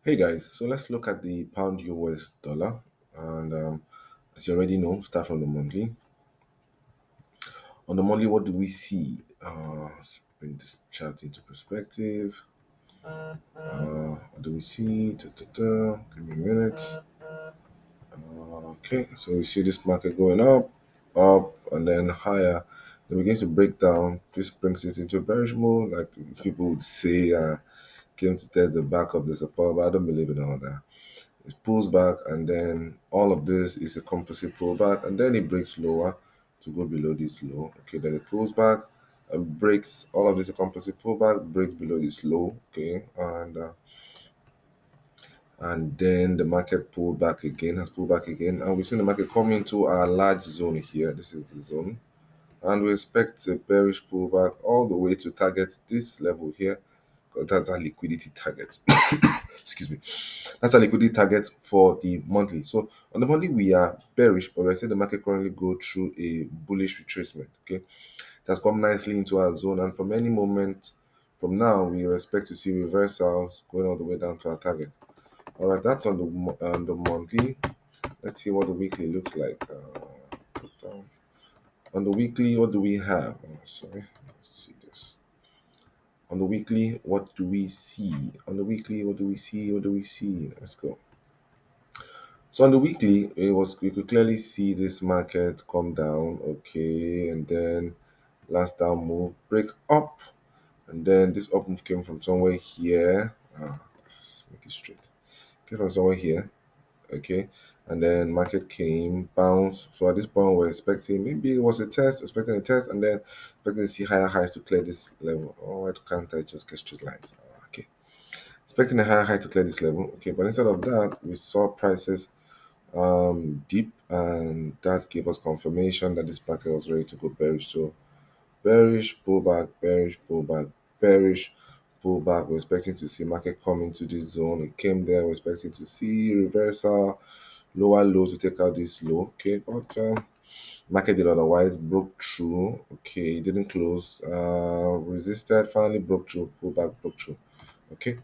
Hey guys, so let's look at the pound US dollar. And as you already know, start from the monthly. On the monthly, what do we see? Let's bring this chart into perspective. What do we see? Give me a minute. Okay, so we see this market going up, and then higher. Then begins to break down. This brings it into a bearish mode, like people would say, came to test the back of the support, but I don't believe in all that. It pulls back, and then all of this is a composite pullback, and then it breaks lower to go below this low. Okay, then it pulls back and breaks all of this, a composite pullback, breaks below this low. Okay, and then the market pulled back again, has pulled back again, and we've seen the market come into our large zone here. This is the zone, and we expect a bearish pullback all the way to target this level here, because that's our liquidity target. Excuse me. That's a liquidity target for the monthly. So on the monthly, we are bearish, but we're seeing the market currently go through a bullish retracement. Okay, it has come nicely into our zone, and from any moment from now, we expect to see reversals going all the way down to our target. All right, that's on the monthly. Let's see what the weekly looks like. On the weekly, what do we have? Sorry, let's see this. On the weekly, what do we see? On the weekly, what do we see? What do we see? Let's go. So on the weekly, we could clearly see this market come down, okay, and then last down move break up, and then this up move came from somewhere here. Let's make it straight. Came from somewhere here, okay, and then market came bounce. So at this point, we're expecting maybe it was a test, expecting a test, and then expecting to see higher highs to clear this level. Oh, why can't I just get straight lines? Okay, expecting a higher high to clear this level, okay, but instead of that, we saw prices deep, and that gave us confirmation that this market was ready to go bearish. So bearish pullback, bearish pullback, bearish pullback. We're expecting to see market come into this zone. It came there. We're expecting to see reversal, lower low to take out this low. Okay, but market did otherwise, broke through. Okay, it didn't close. Resisted, finally broke through, pullback, broke through. Okay,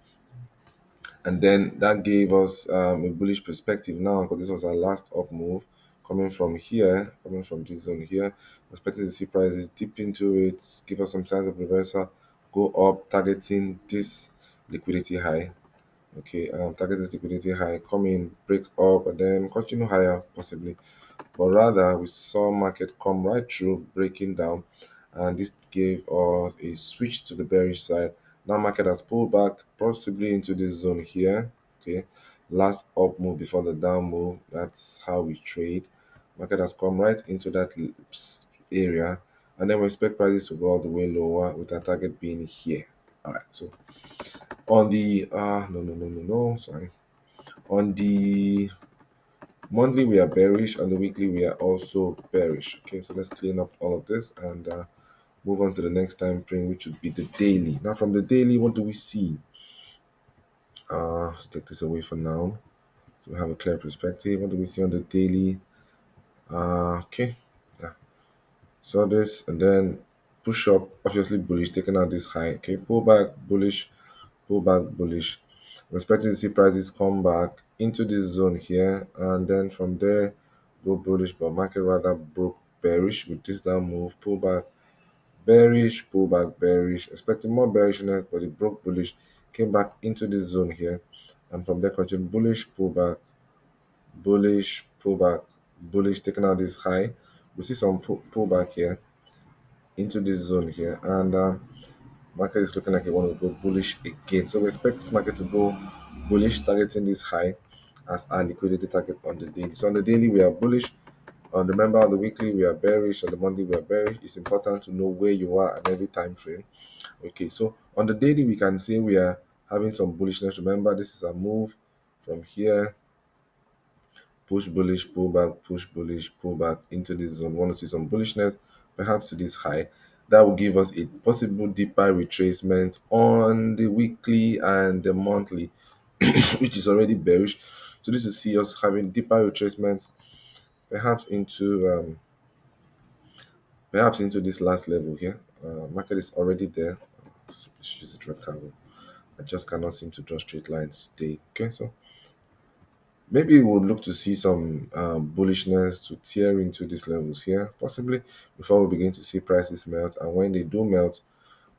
and then that gave us a bullish perspective now, because this was our last up move coming from here, coming from this zone here. Expecting to see prices dip into it, give us some signs of reversal, go up, targeting this liquidity high. Okay, target this liquidity high, come in, break up, and then continue higher possibly. But rather, we saw market come right through, breaking down, and this gave us a switch to the bearish side. Now market has pulled back, possibly into this zone here. Okay, last up move before the down move. That's how we trade. Market has come right into that area, and then we expect prices to go all the way lower, with our target being here. All right, so on the no, sorry, on the monthly, we are bearish. On the weekly, we are also bearish. Okay, so let's clean up all of this and move on to the next time frame, which would be the daily. Now, from the daily, what do we see? Let's take this away for now so we have a clear perspective. What do we see on the daily? Okay, yeah. So this and then push up, obviously bullish, taking out this high. Okay, pull back, bullish, pull back, bullish. I'm expecting to see prices come back into this zone here, and then from there go bullish, but market rather broke bearish with this down move, pull back, bearish, pull back, bearish, expecting more bearishness, but it broke bullish, came back into this zone here, and from there continued bullish, pull back, bullish, pull back, bullish, taking out this high. We see some pull back here into this zone here, and market is looking like it want to go bullish again. So we expect this market to go bullish, targeting this high as our liquidity target on the daily. So on the daily, we are bullish. Remember, on the weekly, we are bearish. On the monthly, we are bearish. It's important to know where you are at every time frame. Okay, so on the daily, we can say we are having some bullishness. Remember, this is a move from here, push bullish, pull back, push bullish, pull back into this zone. Want to see some bullishness, perhaps to this high. That will give us a possible deeper retracement on the weekly and the monthly, which is already bearish. So this will see us having deeper retracement, perhaps into this last level here. Market is already there. Let's use it rectangle. I just cannot seem to draw straight lines today. Okay, so maybe we'll look to see some bullishness to tear into these levels here, possibly before we begin to see prices melt. And when they do melt,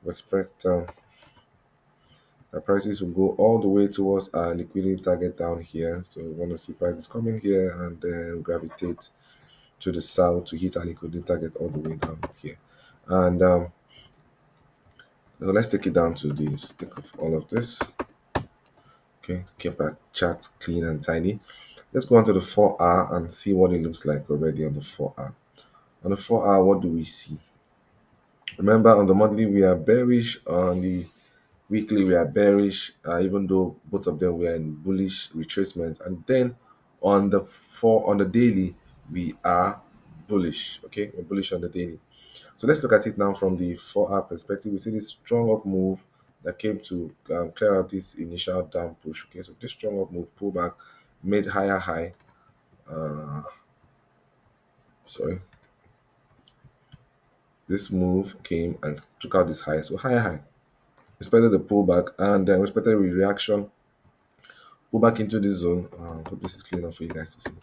we expect the prices will go all the way towards our liquidity target down here. So we want to see prices coming here and then gravitate to the south to hit our liquidity target all the way down here. And so let's take it down to the stick of all of this. Okay, keep our charts clean and tidy. Let's go on to the 4-hour and see what it looks like already on the 4-hour. On the 4-hour, what do we see? Remember, on the monthly, we are bearish. On the weekly, we are bearish, even though both of them were in bullish retracement. And then on the daily, we are bullish. Okay, we're bullish on the daily. So let's look at it now from the 4-hour perspective. We see this strong up move that came to clear out this initial down push. Okay, so this strong up move, pullback, made higher high. Uh, sorry, this move came and took out this high. So higher high. Respected the pullback and then respected the reaction. Pull back into this zone. Hope this is clear enough for you guys to see.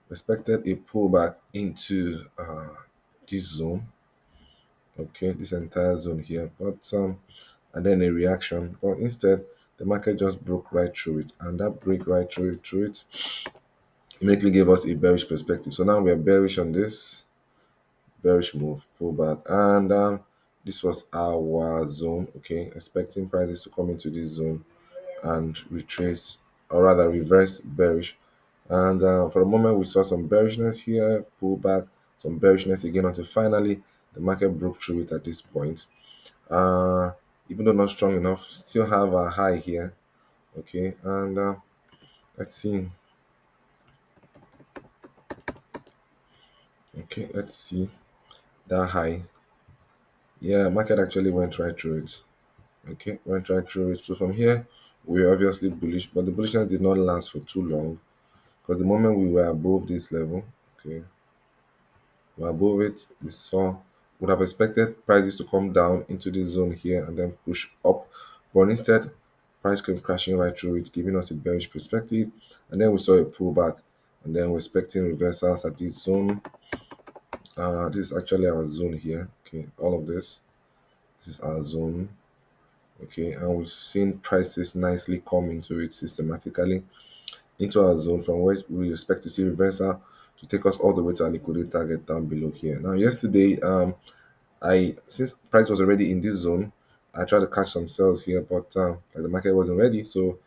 Respected a pullback into this zone. Okay, this entire zone here, but and then a reaction, but instead the market just broke right through it, and that break right through it immediately gave us a bearish perspective. So now we are bearish on this bearish move pullback, and this was our zone. Okay, expecting prices to come into this zone and retrace, or rather reverse bearish. And for a moment we saw some bearishness here, pull back, some bearishness again until finally the market broke through it at this point. uh Even though not strong enough, still have a high here. Okay, and let's see. Okay, let's see that high. Yeah, market actually went right through it. Okay, went right through it. So from here we're obviously bullish, but the bullishness did not last for too long, because the moment we were above this level, okay, we're above it, we saw, would have expected prices to come down into this zone here and then push up, but instead price came crashing right through it, giving us a bearish perspective. And then we saw a pullback, and then we're expecting reversals at this zone. This is actually our zone here. Okay, all of this is our zone. Okay, and we've seen prices nicely come into it systematically into our zone, from where we expect to see reversal to take us all the way to our liquidity target down below here. Now yesterday, I since price was already in this zone, I tried to catch some sales here, but like the market wasn't ready, so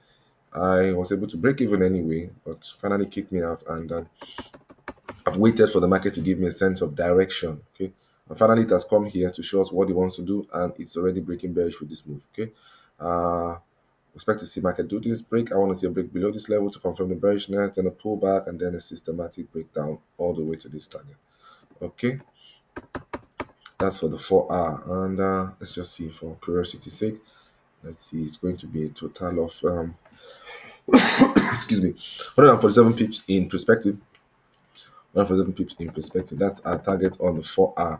I was able to break even anyway, but finally kicked me out. And I've waited for the market to give me a sense of direction. Okay, and finally it has come here to show us what it wants to do, and it's already breaking bearish with this move. Okay, uh expect to see market do this break. I want to see a break below this level to confirm the bearishness, then a pullback, and then a systematic breakdown all the way to this target. Okay, that's for the 4-hour. And let's just see, for curiosity's sake, let's see, it's going to be a total of excuse me, 147 pips in perspective. 147 pips in perspective. That's our target on the 4-hour.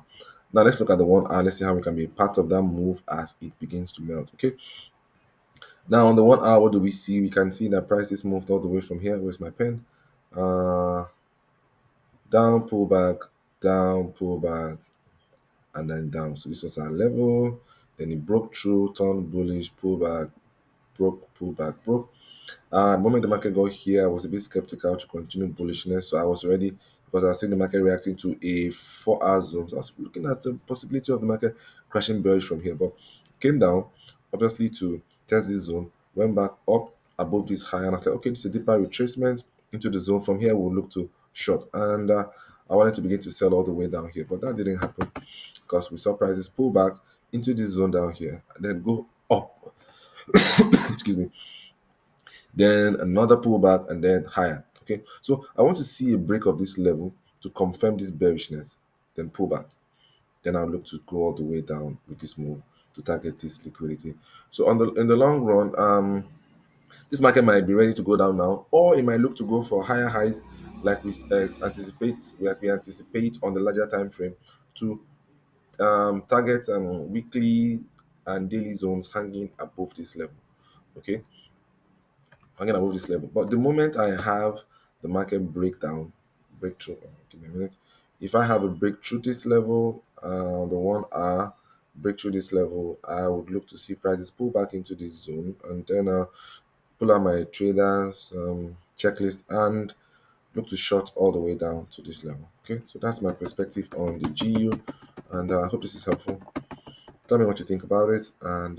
Now let's look at the 1-hour. Let's see how we can be a part of that move as it begins to melt. Okay, now on the 1-hour, what do we see? We can see that prices moved all the way from here. Where's my pen? uh Down, pull back, and then down. So this was our level, then it broke through, turned bullish, pull back, broke, pull back, broke. The moment the market got here, I was a bit skeptical to continue bullishness, so I was ready, because I was seeing the market reacting to a 4-hour zone. So I was looking at the possibility of the market crashing bearish from here, but it came down, obviously, to test this zone, went back up above this high, and I thought, okay, this is a deeper retracement into the zone. From here, we'll look to short, and I wanted to begin to sell all the way down here, but that didn't happen, because we saw prices pull back into this zone down here and then go up. Excuse me, then another pullback, and then higher. Okay, so I want to see a break of this level to confirm this bearishness, then pullback. Then I'll look to go all the way down with this move to target this liquidity. So in the long run, this market might be ready to go down now, or it might look to go for higher highs, like we anticipate on the larger time frame, to target weekly and daily zones hanging above this level. Okay, hanging above this level. But the moment I have the market breakthrough, give me a minute. If I have a breakthrough this level, the 1 hour breakthrough this level, I would look to see prices pull back into this zone, and then pull out my traders checklist and look to short all the way down to this level. Okay, so that's my perspective on the GU, and I hope this is helpful. Tell me what you think about it, and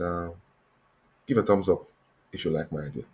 give a thumbs up if you like my idea.